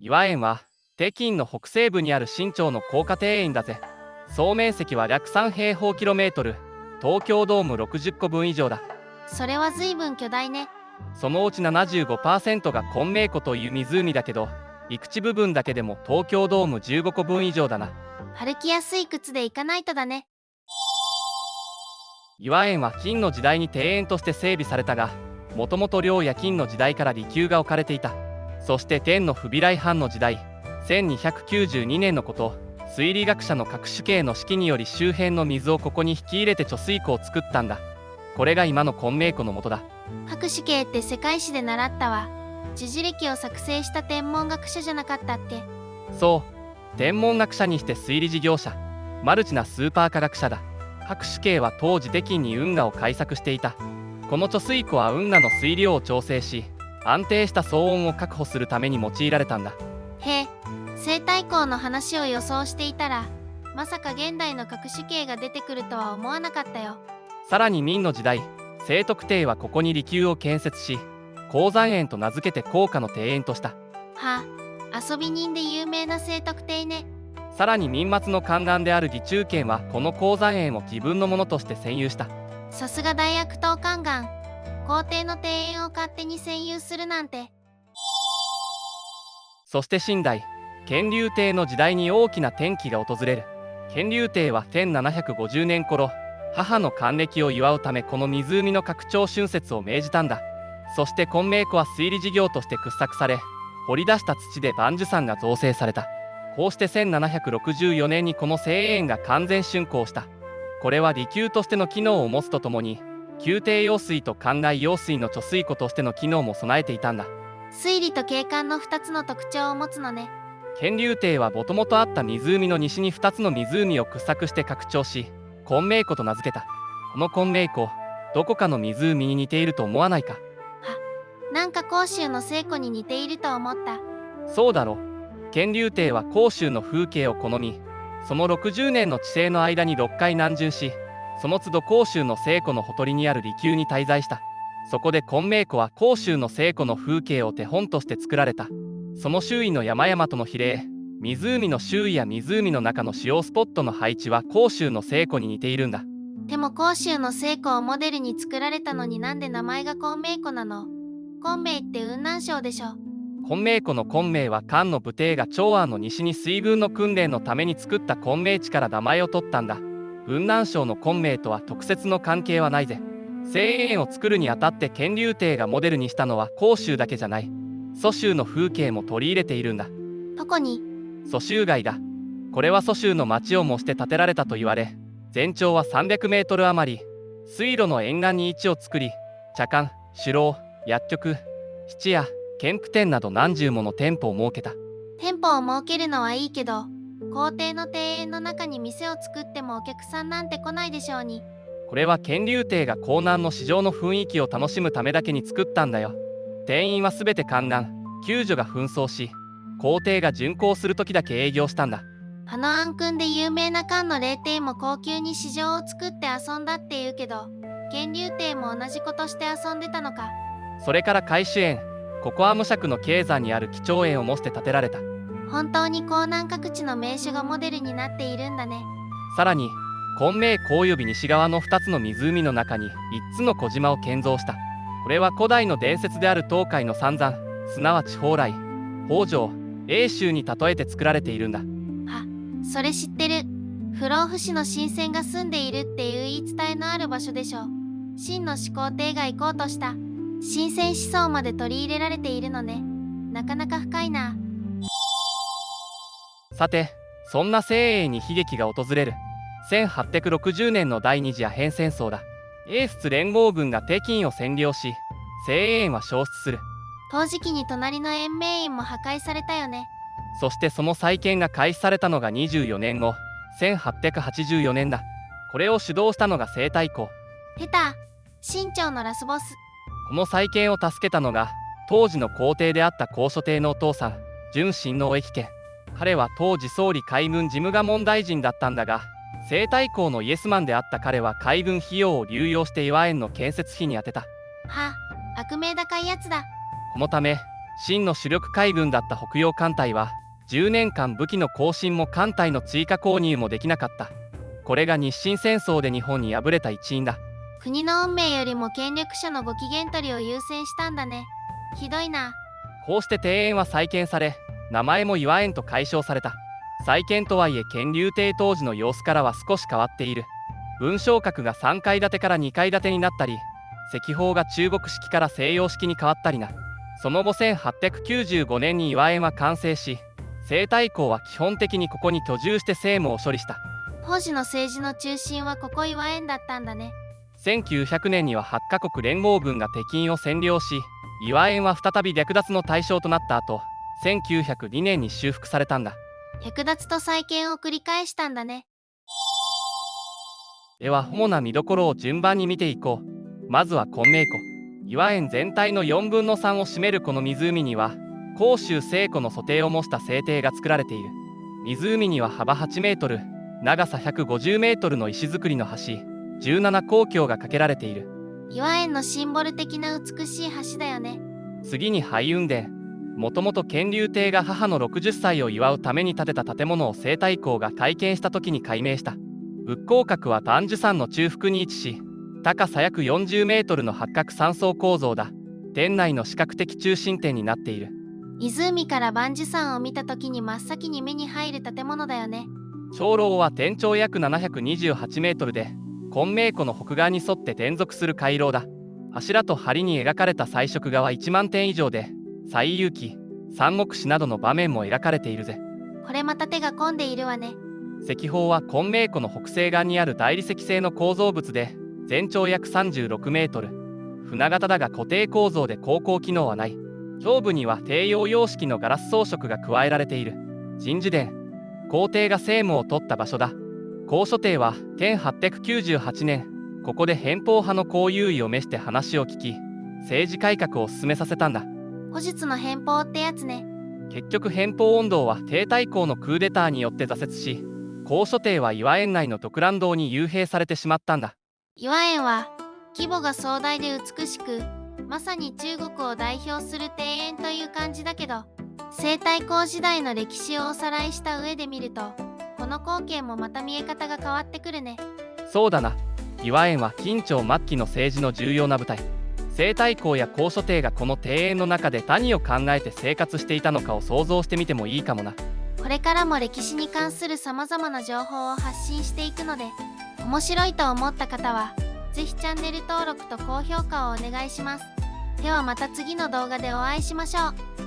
岩園は北京の北西部にある清朝の高家庭園だぜ。総面積は約3平方キロメートル、東京ドーム60個分以上だ。それは随分巨大ね。そのうち 75% が昆明湖という湖だけど、陸地部分だけでも東京ドーム15個分以上だな。歩きやすい靴で行かないとだね。岩園は金の時代に庭園として整備されたが、もともと梁や金の時代から離宮が置かれていた。そして天の不備来藩の時代、1292年のこと、水利学者の郭主敬の指揮により周辺の水をここに引き入れて貯水湖を作ったんだ。これが今の昆明湖の元だ。郭主敬って世界史で習ったわ。樹樹歴を作成した天文学者じゃなかったっけ？そう、天文学者にして水利事業者、マルチなスーパー科学者だ。郭主敬は当時北京に運河を開削していた。この貯水湖は運河の水量を調整し、安定した騒音を確保するために用いられたんだ。へえ、西太后の話を予想していたら、まさか現代の郭主敬が出てくるとは思わなかったよ。さらに明の時代、清徳帝はここに離宮を建設し、鉱山園と名付けて高価の庭園とした。はあ、遊び人で有名な清徳帝ね。さらに明末の宦官である義忠賢はこの鉱山園を自分のものとして占有した。さすが大悪党宦官。皇帝の庭園を勝手に占有するなんて。そして清代、乾隆帝の時代に大きな転機が訪れる。乾隆帝は1750年頃、母の還暦を祝うためこの湖の拡張浚渫を命じたんだ。そして昆明湖は水利事業として掘削され、掘り出した土で万寿山が造成された。こうして1764年にこの清園が完全竣工した。これは離宮としての機能を持つとともに、宮廷用水と灌漑用水の貯水湖としての機能も備えていたんだ。水利と景観の2つの特徴を持つのね。乾隆帝はもともとあった湖の西に2つの湖を掘削して拡張し、昆明湖と名付けた。この昆明湖、どこかの湖に似ていると思わないか？なんか甲州の西湖に似ていると思った。そうだろ。乾隆帝は甲州の風景を好み、その60年の治世の間に6回南巡し、その都度甲州の西湖のほとりにある離宮に滞在した。そこで昆明湖は甲州の西湖の風景を手本として作られた。その周囲の山々との比例、湖の周囲や湖の中の主要スポットの配置は甲州の西湖に似ているんだ。でも甲州の西湖をモデルに作られたのになんで名前が昆明湖なの？昆明って雲南省でしょ。昆明湖の昆明は漢の武帝が長安の西に水軍の訓練のために作った昆明地から名前を取ったんだ。雲南省の昆明とは特設の関係はないぜ。清園を作るにあたって乾隆帝がモデルにしたのは甲州だけじゃない。蘇州の風景も取り入れているんだ。どこに？蘇州街だ。これは蘇州の町を模して建てられたと言われ、全長は300メートル余り。水路の沿岸に位置を作り、茶館、酒楼、薬局、質屋、建築店など何十もの店舗を設けた。店舗を設けるのはいいけど、皇帝の庭園の中に店を作ってもお客さんなんて来ないでしょうに。これは乾隆帝が江南の市場の雰囲気を楽しむためだけに作ったんだよ。店員はすべて宦官、宮女が紛争し、皇帝が巡行する時だけ営業したんだ。あの暗君で有名な漢の霊帝も高級に市場を作って遊んだって言うけど、乾隆帝も同じことして遊んでたのか。それから海珠園、ここは無釈の経山にある几帳園を模して建てられた。本当に江南各地の名所がモデルになっているんだね。さらに昆明湖及び西側の2つの湖の中に3つの小島を建造した。これは古代の伝説である東海の三山、すなわち蓬莱、北条、永州に例えて作られているんだ。それ知ってる。不老不死の神仙が住んでいるっていう言い伝えのある場所でしょ。秦の始皇帝が行こうとした神仙思想まで取り入れられているのね。なかなか深いな。さて、そんな清園に悲劇が訪れる。1860年の第二次アヘン戦争だ。英仏連合軍が北京を占領し、清園は消失する。陶磁器に隣の延明院も破壊されたよね。そしてその再建が開始されたのが24年後、1884年だ。これを主導したのが西太后。ペタ、清朝のラスボス。この再建を助けたのが、当時の皇帝であった光緒帝のお父さん、純親王益家。彼は当時総理海軍事務衙門大臣だったんだが、西太后のイエスマンであった彼は海軍費用を流用して岩園の建設費に充てた。悪名高いやつだ。このため、秦の主力海軍だった北洋艦隊は10年間武器の更新も艦隊の追加購入もできなかった。これが日清戦争で日本に敗れた一因だ。国の運命よりも権力者のご機嫌取りを優先したんだね。ひどいな。こうして庭園は再建され、名前も岩園と改称された。再建とはいえ乾隆帝当時の様子からは少し変わっている。文章閣が3階建てから2階建てになったり、石砲が中国式から西洋式に変わったりな。その後1895年に岩園は完成し、西太后は基本的にここに居住して政務を処理した。当時の政治の中心はここ岩園だったんだね。1900年には8カ国連合軍が北京を占領し、岩園は再び略奪の対象となった後、1902年に修復されたんだ。略奪と再建を繰り返したんだね。では主な見どころを順番に見ていこう。まずは金明湖。岩園全体の4分の3を占めるこの湖には、甲州西湖の蘇堤を模した西堤が作られている。湖には幅8メートル、長さ150メートルの石造りの橋、17高橋が架けられている。岩園のシンボル的な美しい橋だよね。次に拝雲殿。もともと乾隆帝が母の60歳を祝うために建てた建物を西太后が改建した時に改名した。仏光閣は丹樹山の中腹に位置し、高さ約40メートルの八角三層構造だ。店内の視覚的中心点になっている。湖から万寿山を見た時に真っ先に目に入る建物だよね。長老は全長約728メートルで、金明湖の北岸に沿って連続する回廊だ。柱と梁に描かれた彩色画は1万点以上で、西遊記、三国志などの場面も描かれているぜ。これまた手が込んでいるわね。石砲は金明湖の北西岸にある大理石製の構造物で、全長約36メートル。船型だが固定構造で航行機能はない。上部には西洋様式のガラス装飾が加えられている。鎮守殿。皇帝が政務を取った場所だ。高所帝は1898年、ここで偏方派の高優位を召して話を聞き、政治改革を進めさせたんだ。古術の偏方ってやつね。結局偏方音頭は帝太后のクーデターによって挫折し、高所帝は岩園内の独蘭堂に幽閉されてしまったんだ。岩園は規模が壮大で美しく、まさに中国を代表する庭園という感じだけど、西太后時代の歴史をおさらいした上で見ると、この光景もまた見え方が変わってくるね。そうだな。岩園は金朝末期の政治の重要な舞台。西太后や高所帝がこの庭園の中で何を考えて生活していたのかを想像してみてもいいかもな。これからも歴史に関するさまざまな情報を発信していくので、面白いと思った方はぜひチャンネル登録と高評価をお願いします。ではまた次の動画でお会いしましょう。